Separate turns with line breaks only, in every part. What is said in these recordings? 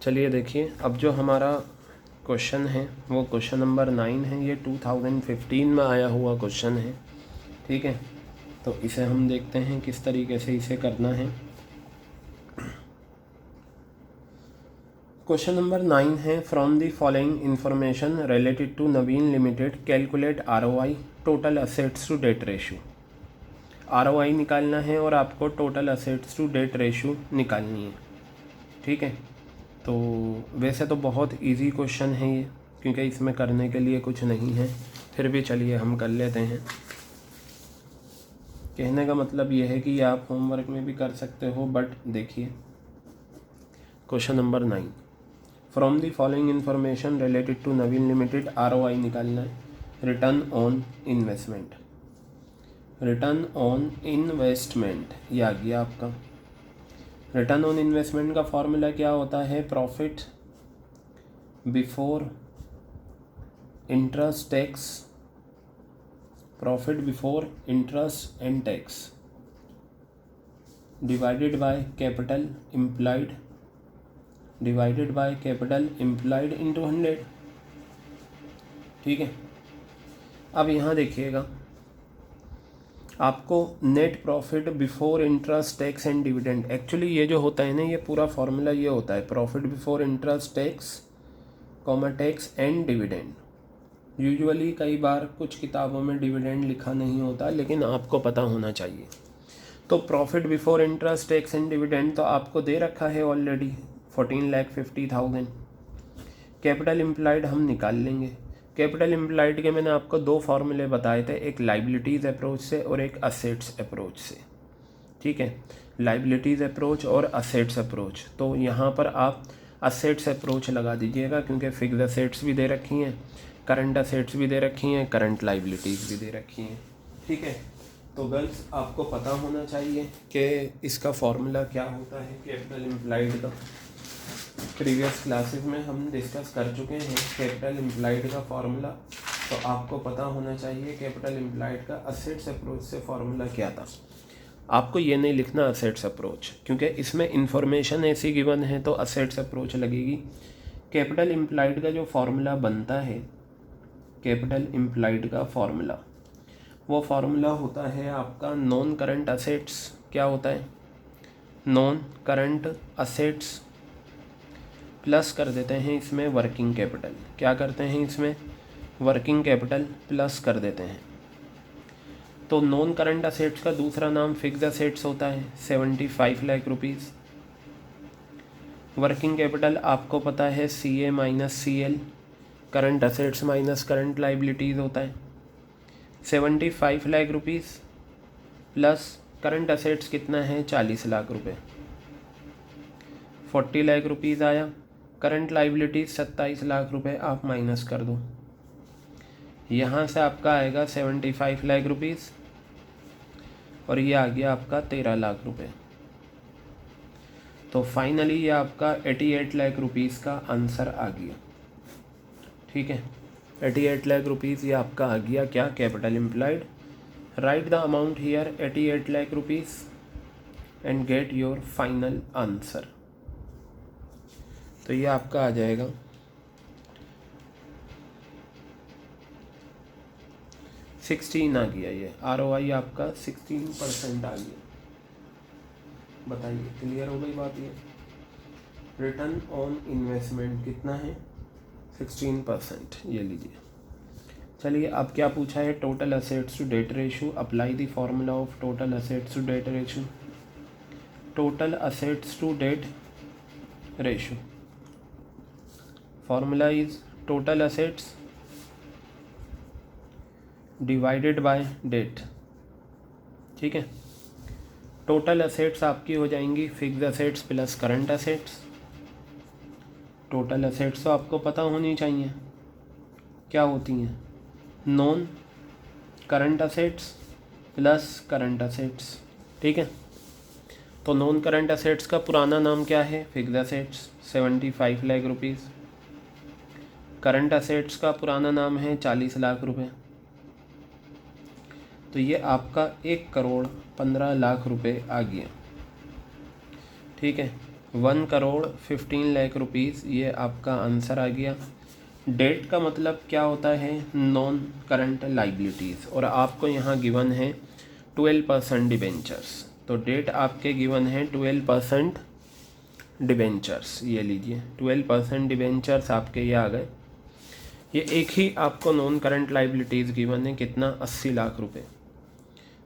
चलिए देखिए, अब जो हमारा क्वेश्चन है वो क्वेश्चन नंबर 9 है। ये 2015 में आया हुआ क्वेश्चन है, ठीक है। तो इसे हम देखते हैं किस तरीके से इसे करना है। क्वेश्चन नंबर 9 है, from the following information related to Naveen limited calculate ROI total assets to debt ratio. ROI निकालना है और आपको total assets to debt ratio निकालनी है, ठीक है। तो वैसे तो बहुत इजी क्वेश्चन है ये, क्योंकि इसमें करने के लिए कुछ नहीं है, फिर भी चलिए हम कर लेते हैं। कहने का मतलब ये है कि आप होमवर्क में भी कर सकते हो, बट देखिए question number 9, from the following information related to Naveen limited ROI निकालना है। Return on investment, return on investment ये आ गया आपका। रिटर्न ऑन इन्वेस्टमेंट का फॉर्मूला क्या होता है? Profit before interest tax, profit before interest and tax divided by capital employed, divided by capital employed into 100, ठीक है। अब यहाँ देखिएगा, आपको net profit before interest tax and dividend, actually ये जो होता है ना, ये पूरा फॉर्मूला ये होता है, profit before interest tax comma tax and dividend. Usually कई बार कुछ किताबों में डिविडेंड लिखा नहीं होता, लेकिन आपको पता होना चाहिए। तो profit before interest tax and dividend तो आपको दे रखा है ऑलरेडी 14,50,000। कैपिटल इम्प्लाइड हम निकाल लेंगे। कैपिटल इम्प्लाइड के मैंने आपको दो फॉर्मूले बताए थे, एक लाइबिलिटीज़ अप्रोच से और एक असेट्स अप्रोच से, ठीक है। लाइबिलिटीज़ अप्रोच और असेट्स अप्रोच, तो यहाँ पर आप असेट्स अप्रोच लगा दीजिएगा, क्योंकि फिक्स असेट्स भी दे रखी हैं, करंट असेट्स भी दे रखी हैं, करंट लाइबिलिटीज़ भी दे रखी हैं, ठीक है। तो गर्ल्स आपको पता होना चाहिए कि इसका फॉर्मूला क्या होता है कैपिटल इम्प्लाइड का। प्रीवियस क्लासेस में हम डिस्कस कर चुके हैं कैपिटल इम्प्लाइड का फॉर्मूला, तो आपको पता होना चाहिए कैपिटल इम्प्लाइड का असेट्स अप्रोच से फॉर्मूला क्या था। आपको ये नहीं लिखना असेट्स अप्रोच, क्योंकि इसमें इंफॉर्मेशन ऐसी गिवन है तो असेट्स अप्रोच लगेगी। कैपिटल इम्प्लाइड का जो फॉर्मूला बनता है, कैपिटल इम्प्लाइड का फॉर्मूला, वो फार्मूला होता है आपका नॉन करंट असेट्स। क्या होता है? नॉन करंट असेट्स प्लस कर देते हैं इसमें वर्किंग कैपिटल। क्या करते हैं इसमें? वर्किंग कैपिटल प्लस कर देते हैं। तो नॉन करंट असेट्स का दूसरा नाम फिक्स्ड असेट्स होता है, 75 लाख रुपीज़। वर्किंग कैपिटल आपको पता है CA minus CL, current assets minus current liabilities होता है। 75 lakh rupees plus current assets कितना है? 40 लाख रुपए, 40 लाख रुपीज़ आया। करंट लाइबिलिटीज़ 27 लाख रुपए, आप माइनस कर दो। यहाँ से आपका आएगा 75 लाख रुपीज़ और ये आ गया आपका 13 लाख रुपए। तो फाइनली ये आपका 88 लाख रुपीज़ का आंसर आ गया, ठीक है। 88 लाख रुपीज़ ये आपका आ गया क्या? Capital implied. Right the amount here 88 lakh rupees and get your final answer. तो ये आपका आ जाएगा 16 आ गया। ये ROI आपका 16% आ गया। बताइए, क्लियर हो गई बात? ये रिटर्न ऑन इन्वेस्टमेंट कितना है? 16%। ये लीजिए। चलिए, अब क्या पूछा है? Total assets to debt ratio. Apply the formula of total assets to debt ratio. Total assets to debt ratio formula is total assets divided by debt, ठीक है। टोटल असेट्स आपकी हो जाएंगी fixed assets plus current assets. Total assets तो आपको पता होनी चाहिए क्या होती हैं, non current assets plus current assets, ठीक है। तो नॉन करंट असेट्स का पुराना नाम क्या है? Fixed assets, 75 lakh rupees. Current assets का पुराना नाम है 40 लाख रुपए। तो ये आपका 1,15,00,000 रुपए आ गया, ठीक है। 1,15,00,000 ये आपका आंसर आ गया। डेट का मतलब क्या होता है, नॉन करंट लाइबिलिटीज़, और आपको यहाँ गिवन है 12% डिबेंचर्स, तो डेट आपके गिवन है 12% डिबेंचर्स, ये लीजिए 12% डिबेंचर्स आपके ये आ गए। ये एक ही आपको नॉन करंट लाइबिलिटीज़ गिवन है, कितना, 80 लाख रुपए,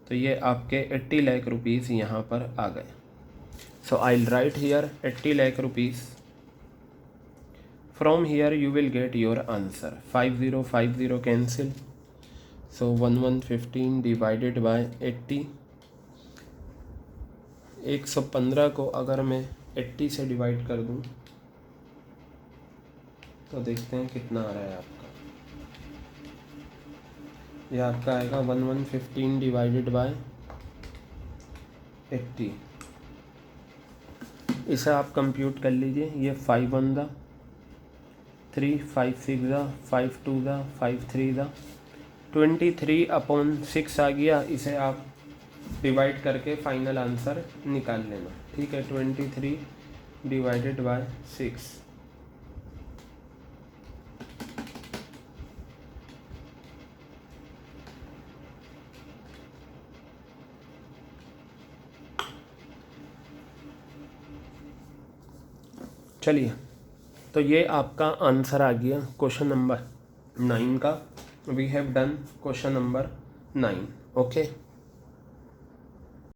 तो ये आपके 80 लाख रुपीज़ यहाँ पर आ गए। So I will write here 80 lakh rupees. From here you will get your answer. 50 cancel, so 1115 divided by 80। 115 को अगर मैं 80 से डिवाइड कर दूं तो देखते हैं कितना आ रहा है आपका। ये आपका आएगा 1115 डिवाइडेड बाय 80। इसे आप कंप्यूट कर लीजिए। ये 5 1 दा 3, 5 6 दा 5 2 दा 5 3 दा 23/6 आ गया। इसे आप डिवाइड करके फाइनल आंसर निकाल लेना, ठीक है। 23 डिवाइडेड बाय 6, चलिए, तो ये आपका आंसर आ गया क्वेश्चन नंबर 9 का। We have done question number 9, okay.